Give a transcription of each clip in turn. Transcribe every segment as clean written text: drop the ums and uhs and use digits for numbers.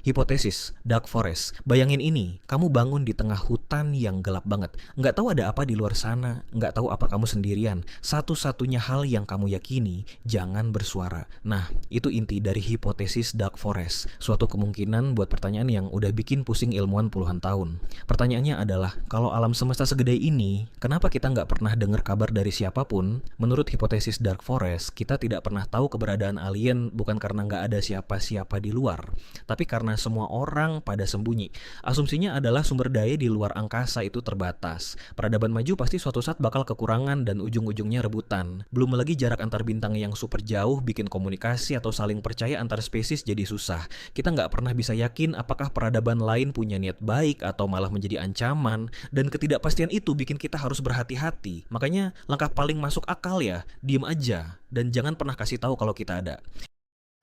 Hipotesis, Dark Forest. Bayangin ini, kamu bangun di tengah hutan yang gelap banget. Nggak tahu ada apa di luar sana, nggak tahu apa kamu sendirian. Satu-satunya hal yang kamu yakini, jangan bersuara. Nah, itu inti dari hipotesis Dark Forest. Suatu kemungkinan buat pertanyaan yang udah bikin pusing ilmuwan puluhan tahun. Pertanyaannya adalah, kalau alam semesta segede ini, kenapa kita nggak pernah dengar kabar dari siapapun? Menurut hipotesis Dark Forest, kita tidak pernah tahu keberadaan alien bukan karena nggak ada siapa-siapa di luar, tapi karena semua orang pada sembunyi. Asumsinya adalah sumber daya di luar angkasa itu terbatas. Peradaban maju pasti suatu saat bakal kekurangan dan ujung-ujungnya rebutan. Belum lagi jarak antar bintang yang super jauh bikin komunikasi atau saling percaya antar spesies jadi susah. Kita nggak pernah bisa yakin apakah peradaban lain punya niat baik atau malah menjadi ancaman, dan ketidakpastian itu bikin kita harus berhati-hati. Makanya langkah paling masuk akal ya, diem aja dan jangan pernah kasih tahu kalau kita ada.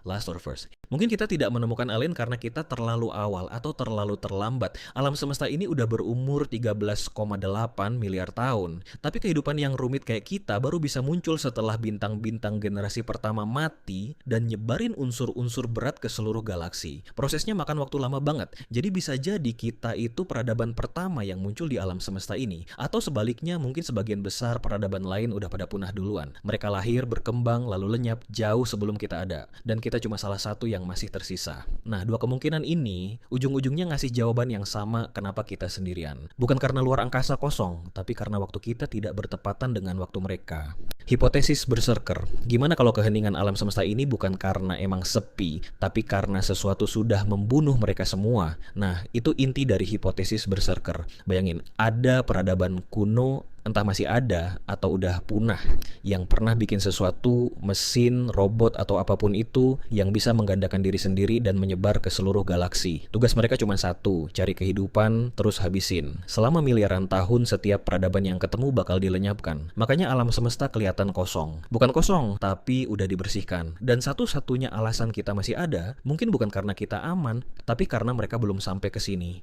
Last or first. Mungkin kita tidak menemukan alien karena kita terlalu awal atau terlalu terlambat. Alam semesta ini udah berumur 13,8 miliar tahun. Tapi kehidupan yang rumit kayak kita baru bisa muncul setelah bintang-bintang generasi pertama mati dan nyebarin unsur-unsur berat ke seluruh galaksi. Prosesnya makan waktu lama banget. Jadi bisa jadi kita itu peradaban pertama yang muncul di alam semesta ini. Atau sebaliknya, mungkin sebagian besar peradaban lain udah pada punah duluan. Mereka lahir, berkembang, lalu lenyap jauh sebelum kita ada. Dan kita cuma salah satu yang masih tersisa. Nah, dua kemungkinan ini ujung-ujungnya ngasih jawaban yang sama kenapa kita sendirian. Bukan karena luar angkasa kosong, tapi karena waktu kita tidak bertepatan dengan waktu mereka. Hipotesis Berserker. Gimana kalau keheningan alam semesta ini bukan karena emang sepi, tapi karena sesuatu sudah membunuh mereka semua? Nah, itu inti dari hipotesis Berserker. Bayangin, ada peradaban kuno, entah masih ada atau udah punah, yang pernah bikin sesuatu, mesin, robot, atau apapun itu yang bisa menggandakan diri sendiri dan menyebar ke seluruh galaksi. Tugas mereka cuma satu, cari kehidupan, terus habisin. Selama miliaran tahun, setiap peradaban yang ketemu bakal dilenyapkan. Makanya alam semesta kelihatan kosong. Bukan kosong, tapi udah dibersihkan. Dan satu-satunya alasan kita masih ada, mungkin bukan karena kita aman, tapi karena mereka belum sampai ke sini.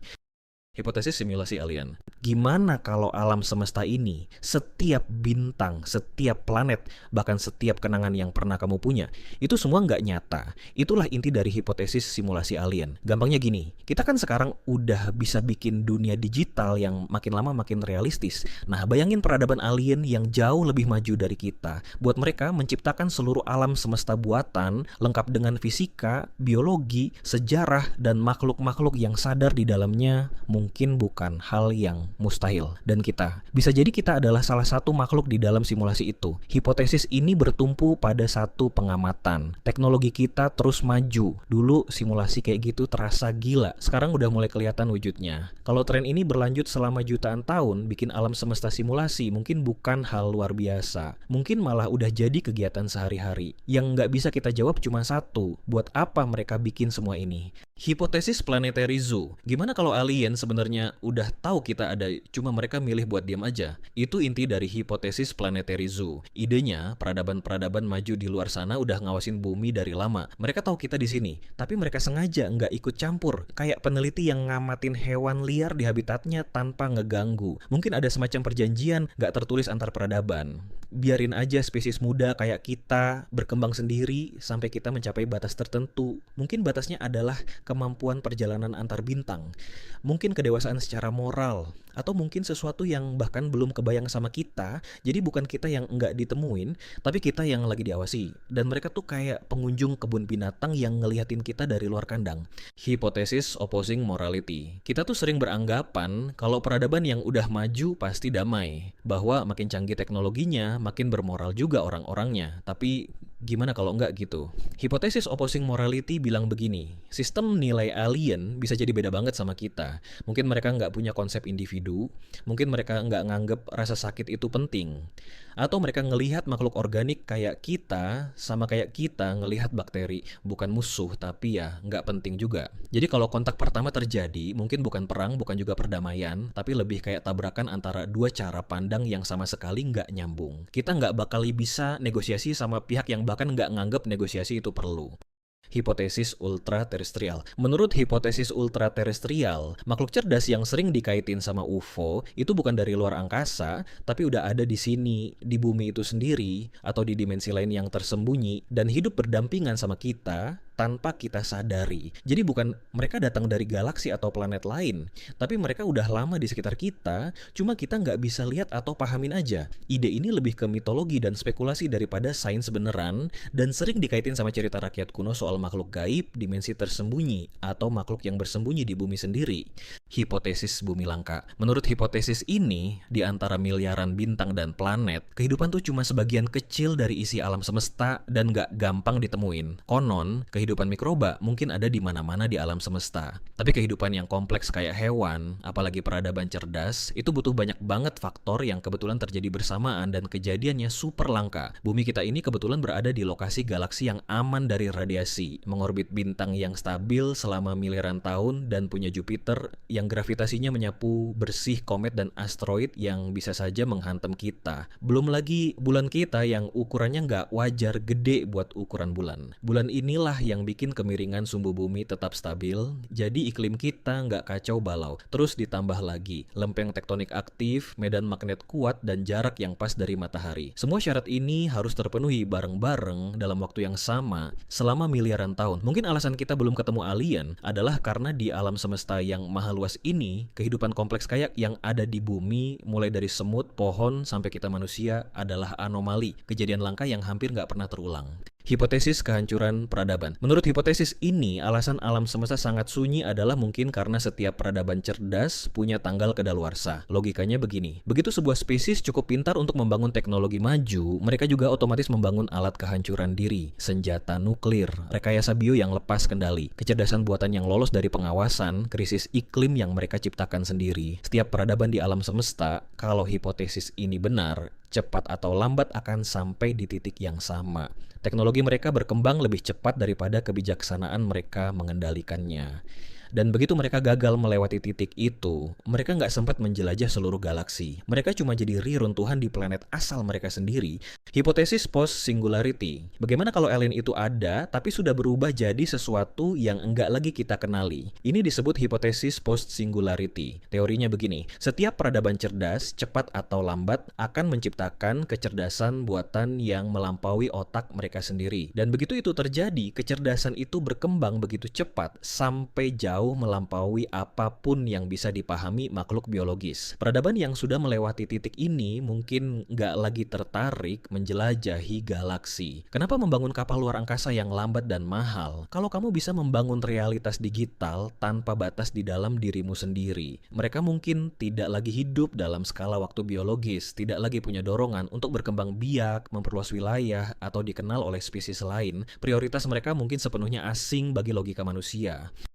Hipotesis simulasi alien. Gimana kalau alam semesta ini, setiap bintang, setiap planet, bahkan setiap kenangan yang pernah kamu punya, itu semua nggak nyata? Itulah inti dari hipotesis simulasi alien. Gampangnya gini, kita kan sekarang udah bisa bikin dunia digital yang makin lama makin realistis. Nah, bayangin peradaban alien yang jauh lebih maju dari kita. Buat mereka, menciptakan seluruh alam semesta buatan, lengkap dengan fisika, biologi, sejarah, dan makhluk-makhluk yang sadar di dalamnya, mungkin bukan hal yang mustahil. Dan bisa jadi kita adalah salah satu makhluk di dalam simulasi itu. Hipotesis ini bertumpu pada satu pengamatan. Teknologi kita terus maju. Dulu simulasi kayak gitu terasa gila. Sekarang udah mulai kelihatan wujudnya. Kalau tren ini berlanjut selama jutaan tahun, bikin alam semesta simulasi mungkin bukan hal luar biasa. Mungkin malah udah jadi kegiatan sehari-hari. Yang nggak bisa kita jawab cuma satu. Buat apa mereka bikin semua ini? Hipotesis Planetary Zoo. Gimana kalau alien sebenarnya udah tahu kita ada, cuma mereka milih buat diam aja? Itu inti dari hipotesis Planetary Zoo. Idenya, peradaban-peradaban maju di luar sana udah ngawasin bumi dari lama. Mereka tahu kita di sini, tapi mereka sengaja nggak ikut campur. Kayak peneliti yang ngamatin hewan liar di habitatnya tanpa ngeganggu. Mungkin ada semacam perjanjian nggak tertulis antar peradaban. Biarin aja spesies muda kayak kita berkembang sendiri sampai kita mencapai batas tertentu. Mungkin batasnya adalah kemampuan perjalanan antar bintang, mungkin kedewasaan secara moral, atau mungkin sesuatu yang bahkan belum kebayang sama kita. Jadi bukan kita yang nggak ditemuin, tapi kita yang lagi diawasi. Dan mereka tuh kayak pengunjung kebun binatang yang ngeliatin kita dari luar kandang. Hipotesis Opposing Morality. Kita tuh sering beranggapan kalau peradaban yang udah maju pasti damai, bahwa makin canggih teknologinya, makin bermoral juga orang-orangnya. Tapi gimana kalau enggak gitu? Hipotesis Opposing Morality bilang begini, sistem nilai alien bisa jadi beda banget sama kita. Mungkin mereka nggak punya konsep individu, mungkin mereka nggak nganggep rasa sakit itu penting. Atau mereka ngelihat makhluk organik kayak kita, sama kayak kita ngelihat bakteri, bukan musuh, tapi ya nggak penting juga. Jadi kalau kontak pertama terjadi, mungkin bukan perang, bukan juga perdamaian, tapi lebih kayak tabrakan antara dua cara pandang yang sama sekali nggak nyambung. Kita nggak bakal bisa negosiasi sama pihak yang bahkan nggak nganggep negosiasi itu perlu. Hipotesis ultraterestrial. Menurut hipotesis ultraterestrial, makhluk cerdas yang sering dikaitin sama UFO itu bukan dari luar angkasa, tapi udah ada di sini, di bumi itu sendiri, atau di dimensi lain yang tersembunyi, dan hidup berdampingan sama kita, tanpa kita sadari. Jadi bukan mereka datang dari galaksi atau planet lain, tapi mereka udah lama di sekitar kita, cuma kita nggak bisa lihat atau pahamin aja. Ide ini lebih ke mitologi dan spekulasi daripada sains beneran, dan sering dikaitin sama cerita rakyat kuno soal makhluk gaib, dimensi tersembunyi, atau makhluk yang bersembunyi di bumi sendiri. Hipotesis bumi langka. Menurut hipotesis ini, di antara miliaran bintang dan planet, kehidupan tuh cuma sebagian kecil dari isi alam semesta dan nggak gampang ditemuin. Konon, kehidupan mikroba mungkin ada di mana-mana di alam semesta. Tapi kehidupan yang kompleks kayak hewan, apalagi peradaban cerdas, itu butuh banyak banget faktor yang kebetulan terjadi bersamaan dan kejadiannya super langka. Bumi kita ini kebetulan berada di lokasi galaksi yang aman dari radiasi, mengorbit bintang yang stabil selama miliaran tahun dan punya Jupiter yang gravitasinya menyapu bersih komet dan asteroid yang bisa saja menghantam kita. Belum lagi bulan kita yang ukurannya nggak wajar gede buat ukuran bulan. Bulan inilah yang bikin kemiringan sumbu bumi tetap stabil, jadi iklim kita nggak kacau balau. Terus ditambah lagi, lempeng tektonik aktif, medan magnet kuat, dan jarak yang pas dari matahari. Semua syarat ini harus terpenuhi bareng-bareng dalam waktu yang sama selama miliaran tahun. Mungkin alasan kita belum ketemu alien adalah karena di alam semesta yang maha luas ini, kehidupan kompleks kayak yang ada di bumi, mulai dari semut, pohon, sampai kita manusia adalah anomali, kejadian langka yang hampir nggak pernah terulang. Hipotesis kehancuran peradaban. Menurut hipotesis ini, alasan alam semesta sangat sunyi adalah mungkin karena setiap peradaban cerdas punya tanggal kedaluarsa. Logikanya begini, begitu sebuah spesies cukup pintar untuk membangun teknologi maju, mereka juga otomatis membangun alat kehancuran diri, senjata nuklir, rekayasa bio yang lepas kendali, kecerdasan buatan yang lolos dari pengawasan, krisis iklim yang mereka ciptakan sendiri. Setiap peradaban di alam semesta, kalau hipotesis ini benar, cepat atau lambat akan sampai di titik yang sama. Teknologi mereka berkembang lebih cepat daripada kebijaksanaan mereka mengendalikannya. Dan begitu mereka gagal melewati titik itu, mereka nggak sempat menjelajah seluruh galaksi. Mereka cuma jadi reruntuhan di planet asal mereka sendiri. Hipotesis post-singularity. Bagaimana kalau alien itu ada, tapi sudah berubah jadi sesuatu yang enggak lagi kita kenali? Ini disebut hipotesis post-singularity. Teorinya begini, setiap peradaban cerdas, cepat atau lambat, akan menciptakan kecerdasan buatan yang melampaui otak mereka sendiri. Dan begitu itu terjadi, kecerdasan itu berkembang begitu cepat, sampai jauh melampaui apapun yang bisa dipahami makhluk biologis. Peradaban yang sudah melewati titik ini mungkin nggak lagi tertarik menjelajahi galaksi. Kenapa membangun kapal luar angkasa yang lambat dan mahal? Kalau kamu bisa membangun realitas digital tanpa batas di dalam dirimu sendiri, mereka mungkin tidak lagi hidup dalam skala waktu biologis, tidak lagi punya dorongan untuk berkembang biak, memperluas wilayah, atau dikenal oleh spesies lain. Prioritas mereka mungkin sepenuhnya asing bagi logika manusia.